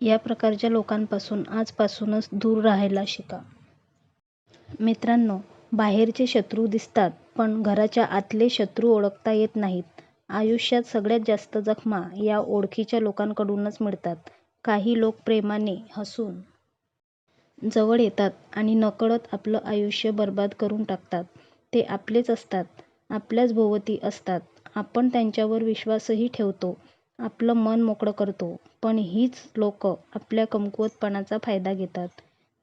या प्रकारच्या लोकांपासून आजपासूनच दूर राहायला शिका. मित्रांनो, बाहेरचे शत्रू दिसतात पण घराच्या आतले शत्रू ओळखता येत नाहीत. आयुष्यात सगळ्यात जास्त जखमा या ओळखीच्या लोकांकडूनच मिळतात. काही लोक प्रेमाने हसून जवळ येतात आणि नकळत आपलं आयुष्य बर्बाद करून टाकतात. ते आपलेच असतात, आपल्याच भोवती असतात. आपण त्यांच्यावर विश्वासही ठेवतो, आपलं मन मोकळं करतो. पण हीच लोकं आपल्या कमकुवतपणाचा फायदा घेतात.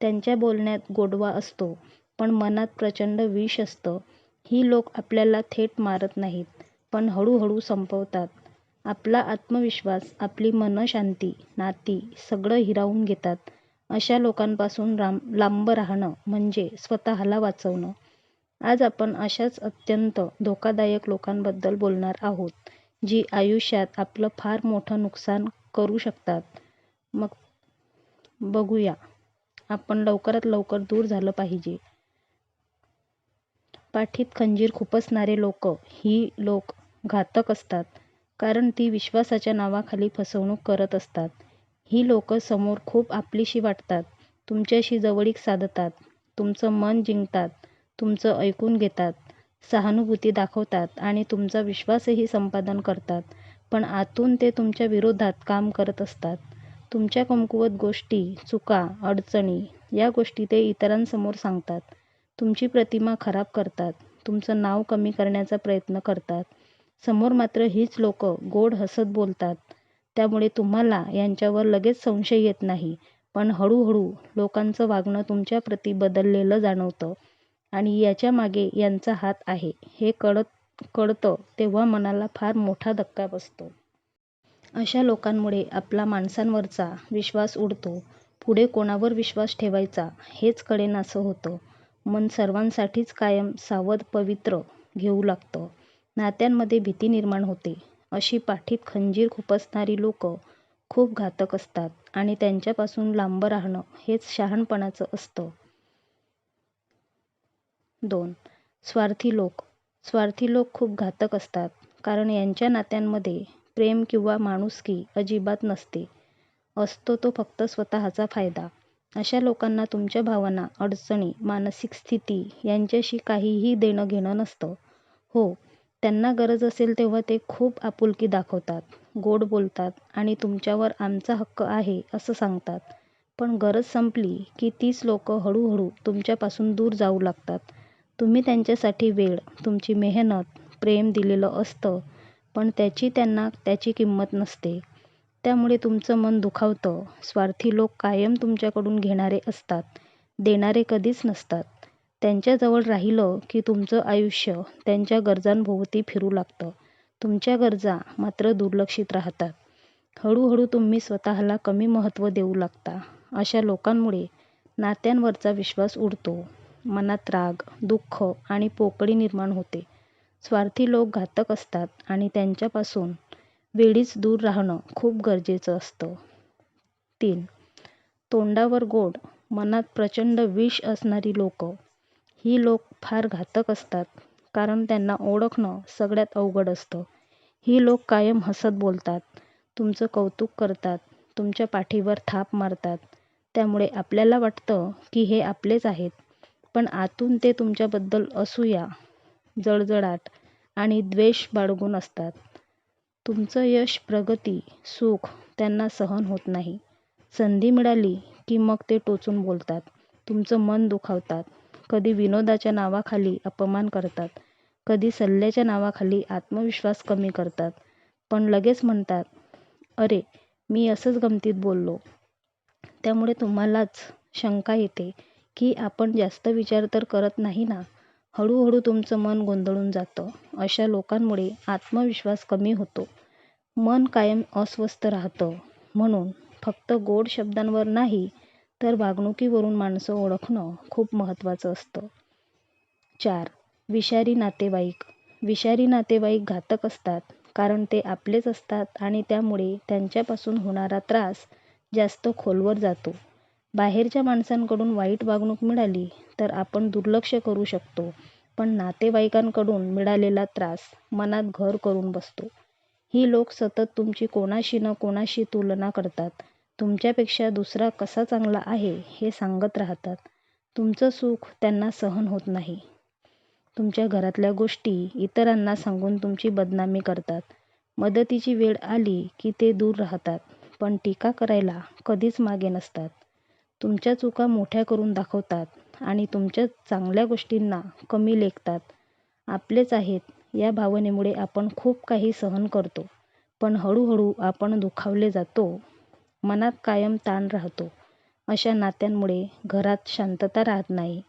त्यांच्या बोलण्यात गोडवा असतो, पण मनात प्रचंड विष असतं. ही लोक आपल्याला थेट मारत नाहीत, पण हळूहळू संपवतात. आपला आत्मविश्वास, आपली मनःशांती, नाती सगळं हिरावून घेतात. अशा लोकांपासून लांब राहणं म्हणजे स्वतःला वाचवणं. आज आपण अशाच अत्यंत धोकादायक लोकांबद्दल बोलणार आहोत, जी आयुष्यात आपलं फार मोठं नुकसान करू शकतात. मग बघूया, आपण लवकरात लवकर दूर झालं पाहिजे. पाठीत खंजीर खुपसणारे लोक ही लोक घातक असतात, कारण ती विश्वासाच्या नावाखाली फसवणूक करत असतात. ही लोक समोर खूप आपलीशी वाटतात, तुमच्याशी जवळीक साधतात, तुमचं मन जिंकतात, तुमचं ऐकून घेतात, सहानुभूती दाखवतात आणि तुमचा विश्वासही संपादन करतात. पण आतून ते तुमच्या विरोधात काम करत असतात. तुमच्या कमकुवत गोष्टी, चुका, अडचणी या गोष्टी ते इतरांसमोर सांगतात. तुमची प्रतिमा खराब करतात, तुमचं नाव कमी करण्याचा प्रयत्न करतात. समोर मात्र हीच लोक गोड हसत बोलतात. त्यामुळे तुम्हाला यांच्यावर लगेच संशय येत नाही, पण हळूहळू लोकांचं वागणं तुमच्याप्रती बदललेलं जाणवतं आणि याच्या मागे यांचा हात आहे हे कळतं तेव्हा मनाला फार मोठा धक्का बसतो. अशा लोकांमुळे आपला माणसांवरचा विश्वास उडतो. पुढे कोणावर विश्वास ठेवायचा हेच कळेनासं होतं. मन सर्वांसाठीच कायम सावध पवित्र घेऊ लागतं. नात्यांमध्ये भीती निर्माण होते. अशी पाठीत खंजीर खुपसणारी लोक खूप घातक असतात आणि त्यांच्यापासून लांब राहणं हेच शहाणपणाचं असतं. 2. स्वार्थी लोक. स्वार्थी लोक खूप घातक असतात, कारण यांच्या नात्यांमध्ये प्रेम किंवा माणुसकी अजिबात नसते. असतो तो फक्त स्वतःचा फायदा. अशा लोकांना तुमच्या भावना, अडचणी, मानसिक स्थिती यांच्याशी काहीही देणं घेणं नसतं. हो, त्यांना गरज असेल तेव्हा ते खूप आपुलकी दाखवतात, गोड बोलतात आणि तुमच्यावर आमचा हक्क आहे असं सांगतात. पण गरज संपली की तीच लोक हळूहळू तुमच्यापासून दूर जाऊ लागतात. तुम्ही त्यांच्यासाठी वेळ, तुमची मेहनत, प्रेम दिलेलं असतं, पण त्यांना त्याची किंमत नसते. त्यामुळे तुमचं मन दुखावतं. स्वार्थी लोक कायम तुमच्याकडून घेणारे असतात, देणारे कधीच नसतात. त्यांच्याजवळ राहिलं की तुमचं आयुष्य त्यांच्या गरजांभोवती फिरू लागतं. तुमच्या गरजा मात्र दुर्लक्षित राहतात. हळूहळू तुम्ही स्वतःला कमी महत्त्व देऊ लागता. अशा लोकांमुळे नात्यांवरचा विश्वास उडतो. मनात राग, दुःख आणि पोकळी निर्माण होते. स्वार्थी लोक घातक असतात आणि त्यांच्यापासून वेळीच दूर राहणं खूप गरजेचं असतं. 3. तोंडावर गोड, मनात प्रचंड विष असणारी लोक. ही लोक फार घातक असतात, कारण त्यांना ओळखणं सगळ्यात अवघड असतं. ही लोक कायम हसत बोलतात, तुमचं कौतुक करतात, तुमच्या पाठीवर थाप मारतात. त्यामुळे आपल्याला वाटतं की हे आपलेच आहेत, पण आतून ते तुमच्याबद्दल असूया, जळजळाट आणि द्वेष बाळगून असतात. तुमचं यश, प्रगती, सुख त्यांना सहन होत नाही. संधी मिळाली की मग ते टोचून बोलतात, तुमचं मन दुखावतात. कधी विनोदाच्या नावाखाली अपमान करतात, कधी सल्ल्याच्या नावाखाली आत्मविश्वास कमी करतात. पण लगेच म्हणतात, अरे मी असंच गमतीत बोललो. त्यामुळे तुम्हालाच शंका येते की आपण जास्त विचार तर करत नाही ना. हळूहळू तुमचं मन गोंधळून जातं. अशा लोकांमुळे आत्मविश्वास कमी होतो. मन कायम अस्वस्थ राहतं. म्हणून फक्त गोड शब्दांवर नाही, तर वागणुकीवरून माणसं ओळखणं खूप महत्त्वाचं असतं. 4. विषारी नातेवाईक. विषारी नातेवाईक घातक असतात, कारण ते आपलेच असतात आणि त्यामुळे त्यांच्यापासून होणारा त्रास जास्त खोलवर जातो. बाहेरच्या माणसांकडून वाईट वागणूक मिळाली तर आपण दुर्लक्ष करू शकतो, पण नातेवाईकांकडून मिळालेला त्रास मनात घर करून बसतो. ही लोक सतत तुमची कोणाशी न कोणाशी तुलना करतात. तुमच्यापेक्षा दुसरा कसा चांगला आहे हे सांगत राहतात. तुमचं सुख त्यांना सहन होत नाही. तुमच्या घरातल्या गोष्टी इतरांना सांगून तुमची बदनामी करतात. मदतीची वेळ आली की ते दूर राहतात, पण टीका करायला कधीच मागे नसतात. तुमच्या चुका मोठ्या करून दाखवतात आणि तुमच्या चांगल्या गोष्टींना कमी लेखतात. आपलेच आहेत या भावनेमुळे आपण खूप काही सहन करतो, पण हळूहळू आपण दुखावले जातो. मनात कायम ताण राहतो. अशा नात्यांमुळे घरात शांतता राहत नाही.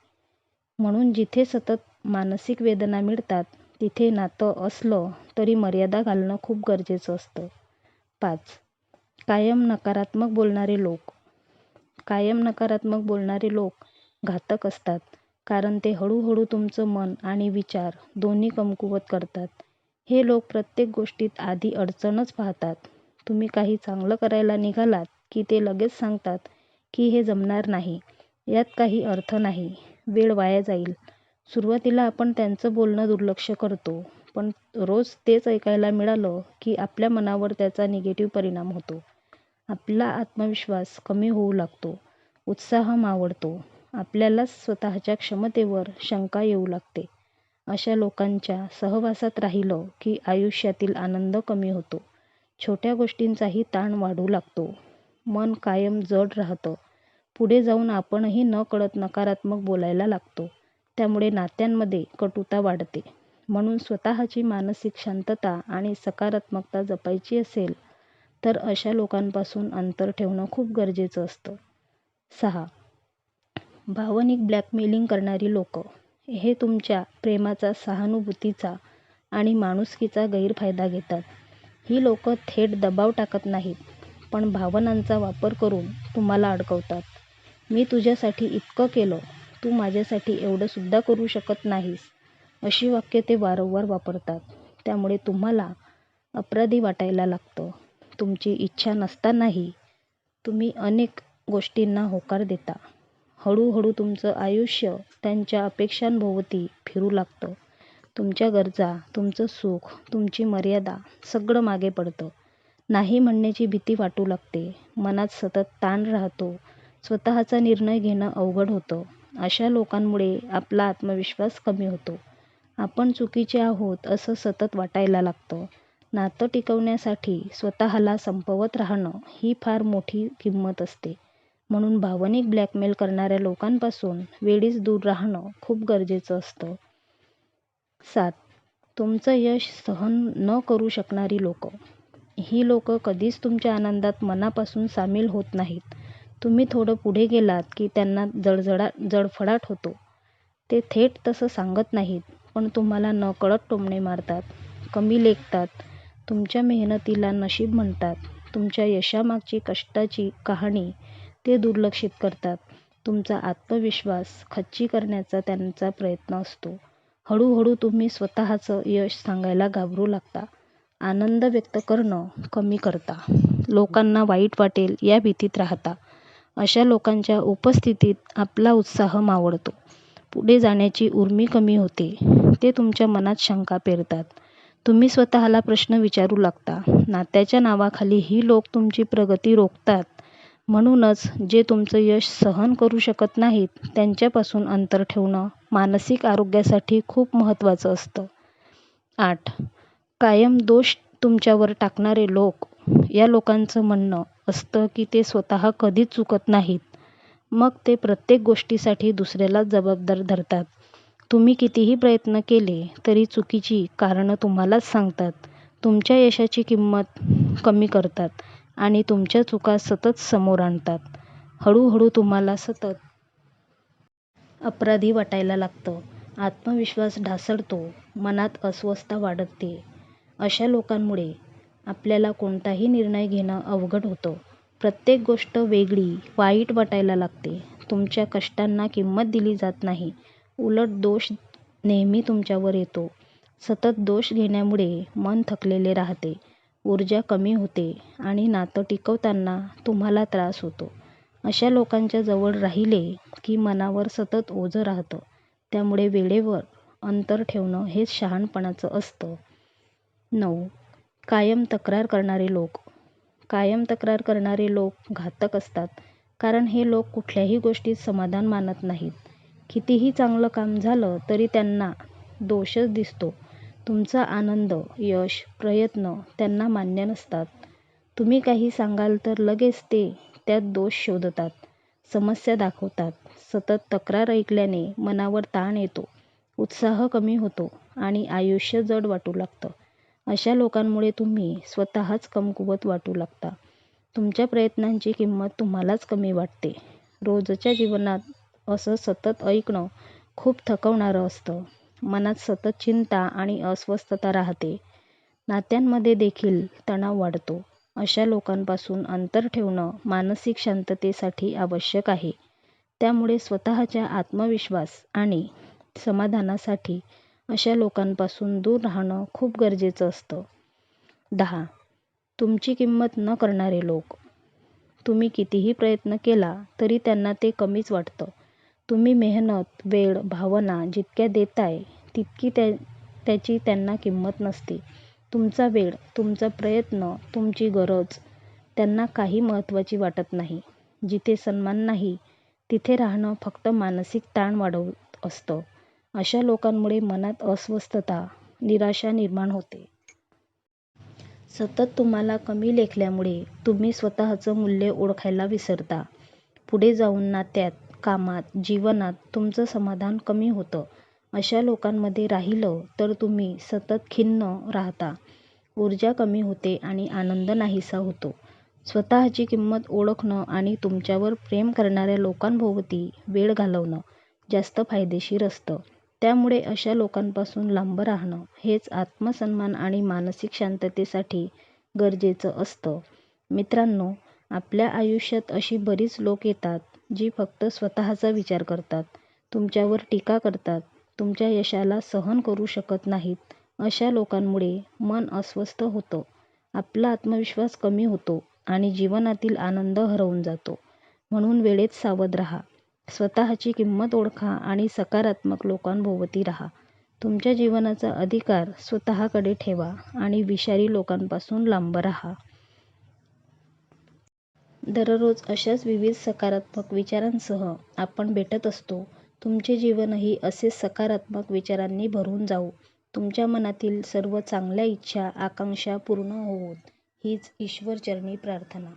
म्हणून जिथे सतत मानसिक वेदना मिळतात तिथे नातं असलं तरी मर्यादा घालणं खूप गरजेचं असतं. 5. कायम नकारात्मक बोलणारे लोक. कायम नकारात्मक बोलणारे लोक घातक असतात, कारण ते हळूहळू तुमचं मन आणि विचार दोन्ही कमकुवत करतात. हे लोक प्रत्येक गोष्टीत आधी अडचणच पाहतात. तुम्ही काही चांगलं करायला निघालात की ते लगेच सांगतात की हे जमणार नाही, यात काही अर्थ नाही, वेळ वाया जाईल. सुरुवातीला आपण त्यांचं बोलणं दुर्लक्ष करतो, पण रोज तेच ऐकायला मिळालं की आपल्या मनावर त्याचा निगेटिव्ह परिणाम होतो. आपला आत्मविश्वास कमी होऊ लागतो, उत्साह मावळतो, आपल्यालाच स्वतःच्या क्षमतेवर शंका येऊ लागते. अशा लोकांच्या सहवासात राहिलं की आयुष्यातील आनंद कमी होतो, छोट्या गोष्टींचाही ताण वाढू लागतो, मन कायम जड राहतं. पुढे जाऊन आपणही नकळत नकारात्मक बोलायला लागतो. त्यामुळे नात्यांमध्ये कटुता वाढते. म्हणून स्वतःची मानसिक शांतता आणि सकारात्मकता जपायची असेल तर अशा लोकांपासून अंतर ठेवणं खूप गरजेचं असतं. 6. भावनिक ब्लॅकमेलिंग करणारी लोक. हे तुमच्या प्रेमाचा, सहानुभूतीचा आणि माणुसकीचा गैरफायदा घेतात. ही लोक थेट दबाव टाकत नाहीत, पण भावनांचा वापर करून तुम्हाला अडकवतात. मी तुझ्यासाठी इतकं केलं, तू माझ्यासाठी एवढं सुद्धा करू शकत नाहीस, अशी वाक्य ते वारंवार वापरतात. त्यामुळे तुम्हाला अपराधी वाटायला लागतं. तुमची इच्छा नसतानाही तुम्ही अनेक गोष्टींना होकार देता. हळूहळू तुमचं आयुष्य त्यांच्या अपेक्षांभोवती फिरू लागतं. तुमच्या गरजा, तुमचं सुख, तुमची मर्यादा सगळं मागे पडतं. नाही म्हणण्याची भीती वाटू लागते. मनात सतत ताण राहतो. स्वतःचा निर्णय घेणं अवघड होतं. अशा लोकांमुळे आपला आत्मविश्वास कमी होतो. आपण चुकीचे आहोत असं सतत वाटायला लागतं. नातं टिकवण्यासाठी स्वतःला संपवत राहणं ही फार मोठी किंमत असते. म्हणून भावनिक ब्लॅकमेल करणाऱ्या लोकांपासून वेळीच दूर राहणं खूप गरजेचं असतं. 7. तुमचं यश सहन न करू शकणारी लोक. ही लोक कधीच तुमच्या आनंदात मनापासून सामील होत नाहीत. तुम्ही थोडं पुढे गेलात की त्यांना जळफळाट होतो. ते थेट तसं सांगत नाहीत, पण तुम्हाला नकळत टोमणे मारतात, कमी लेखतात, तुमच्या मेहनतीला नशीब म्हणतात. तुमच्या यशामागची कष्टाची कहाणी ते दुर्लक्षित करतात. तुमचा आत्मविश्वास खच्ची करण्याचा त्यांचा प्रयत्न असतो. हळूहळू तुम्ही स्वतःचं यश सांगायला घाबरू लागता. आनंद व्यक्त करणं कमी करता. लोकांना वाईट वाटेल या भीतीत राहता. अशा लोकांच्या उपस्थितीत आपला उत्साह मावळतो. पुढे जाण्याची उर्मी कमी होते. ते तुमच्या मनात शंका पेरतात. तुम्ही स्वतःला प्रश्न विचारू लागता. नात्याच्या नावाखाली ही लोक तुमची प्रगती रोखतात. म्हणूनच जे तुमचं यश सहन करू शकत नाहीत त्यांच्यापासून अंतर ठेवणं मानसिक आरोग्यासाठी खूप महत्त्वाचं असतं. 8. कायम दोष तुमच्यावर टाकणारे लोक. या लोकांचं म्हणणं असतं की ते स्वतः कधीच चुकत नाहीत. मग ते प्रत्येक गोष्टीसाठी दुसऱ्यालाच जबाबदार धरतात. तुम्ही कितीही प्रयत्न केले तरी चुकीची कारणं तुम्हालाच सांगतात. तुमच्या यशाची किंमत कमी करतात आणि तुमच्या चुका सतत समोर आणतात. हळूहळू तुम्हाला सतत अपराधी वाटायला लागतं. आत्मविश्वास ढासळतो. मनात अस्वस्थता वाढते. अशा लोकांमुळे आपल्याला कोणताही निर्णय घेणं अवघड होतं. प्रत्येक गोष्ट वेगळी, वाईट वाटायला लागते. तुमच्या कष्टांना किंमत दिली जात नाही. उलट दोष नेहमी तुमच्यावर येतो. सतत दोष घेण्यामुळे मन थकलेले राहते, ऊर्जा कमी होते आणि नातं टिकवताना तुम्हाला त्रास होतो. अशा लोकांच्या जवळ राहिले की मनावर सतत ओझं राहतं. त्यामुळे वेळेवर अंतर ठेवणं हेच शहाणपणाचं असतं. 9. कायम तक्रार करणारे लोक. कायम तक्रार करणारे लोक घातक असतात, कारण हे लोक कुठल्याही गोष्टीत समाधान मानत नाहीत. कितीही चांगलं काम झालं तरी त्यांना दोषच दिसतो. तुमचा आनंद, यश, प्रयत्न त्यांना मान्य नसतात. तुम्ही काही सांगाल तर लगेच ते त्यात दोष शोधतात, समस्या दाखवतात. सतत तक्रार ऐकल्याने मनावर ताण येतो, उत्साह कमी होतो आणि आयुष्य जड वाटू लागतं. अशा लोकांमुळे तुम्ही स्वतःच कमकुवत वाटू लागता. तुमच्या प्रयत्नांची किंमत तुम्हालाच कमी वाटते. रोजच्या जीवनात असं सतत ऐकणं खूप थकवणारं असतं. मनात सतत चिंता आणि अस्वस्थता राहते. नात्यांमध्ये देखील तणाव वाढतो. अशा लोकांपासून अंतर ठेवणं मानसिक शांततेसाठी आवश्यक आहे. त्यामुळे स्वतःच्या आत्मविश्वास आणि समाधानासाठी अशा लोकांपासून दूर राहणं खूप गरजेचं असतं. 10. तुमची किंमत न करणारे लोक. तुम्ही कितीही प्रयत्न केला तरी त्यांना ते कमीच वाटतं. तुम्ही मेहनत, वेळ, भावना जितक्या देताय तितकी त्याची त्यांना किंमत नसते. तुमचा वेळ, तुमचा प्रयत्न, तुमची गरज त्यांना काही महत्त्वाची वाटत नाही. जिथे सन्मान नाही तिथे राहणं फक्त मानसिक ताण वाढवत असतं. अशा लोकांमुळे मनात अस्वस्थता, निराशा निर्माण होते. सतत तुम्हाला कमी लेखल्यामुळे तुम्ही स्वतःचं मूल्य ओळखायला विसरता. पुढे जाऊन नात्यात, कामात, जीवनात तुमचं समाधान कमी होतं. अशा लोकांमध्ये राहिलं तर तुम्ही सतत खिन्न राहता, ऊर्जा कमी होते आणि आनंद नाहीसा होतो. स्वतःची किंमत ओळखणं आणि तुमच्यावर प्रेम करणाऱ्या लोकांभोवती वेळ घालवणं जास्त फायदेशीर असतं. त्यामुळे अशा लोकांपासून लांब राहणं हेच आत्मसन्मान आणि मानसिक शांततेसाठी गरजेचं असतं. मित्रांनो, आपल्या आयुष्यात अशी बरीच लोक येतात जी फक्त स्वतःचा विचार करतात, तुमच्यावर टीका करतात, तुमच्या यशाला सहन करू शकत नाहीत. अशा लोकांमुळे मन अस्वस्थ होतं, आपला आत्मविश्वास कमी होतो आणि जीवनातील आनंद हरवून जातो. म्हणून वेळेत सावध राहा, स्वतःची किंमत ओळखा आणि सकारात्मक लोकांभोवती राहा. तुमच्या जीवनाचा अधिकार स्वतःकडे ठेवा आणि विषारी लोकांपासून लांब राहा. दररोज अशाच विविध सकारात्मक विचारांसह आपण भेटत असतो. तुमचे जीवनही असेच सकारात्मक विचारांनी भरून जावो. तुमच्या मनातील सर्व चांगल्या इच्छा, आकांक्षा पूर्ण होवोत, हीच ईश्वरचरणी प्रार्थना.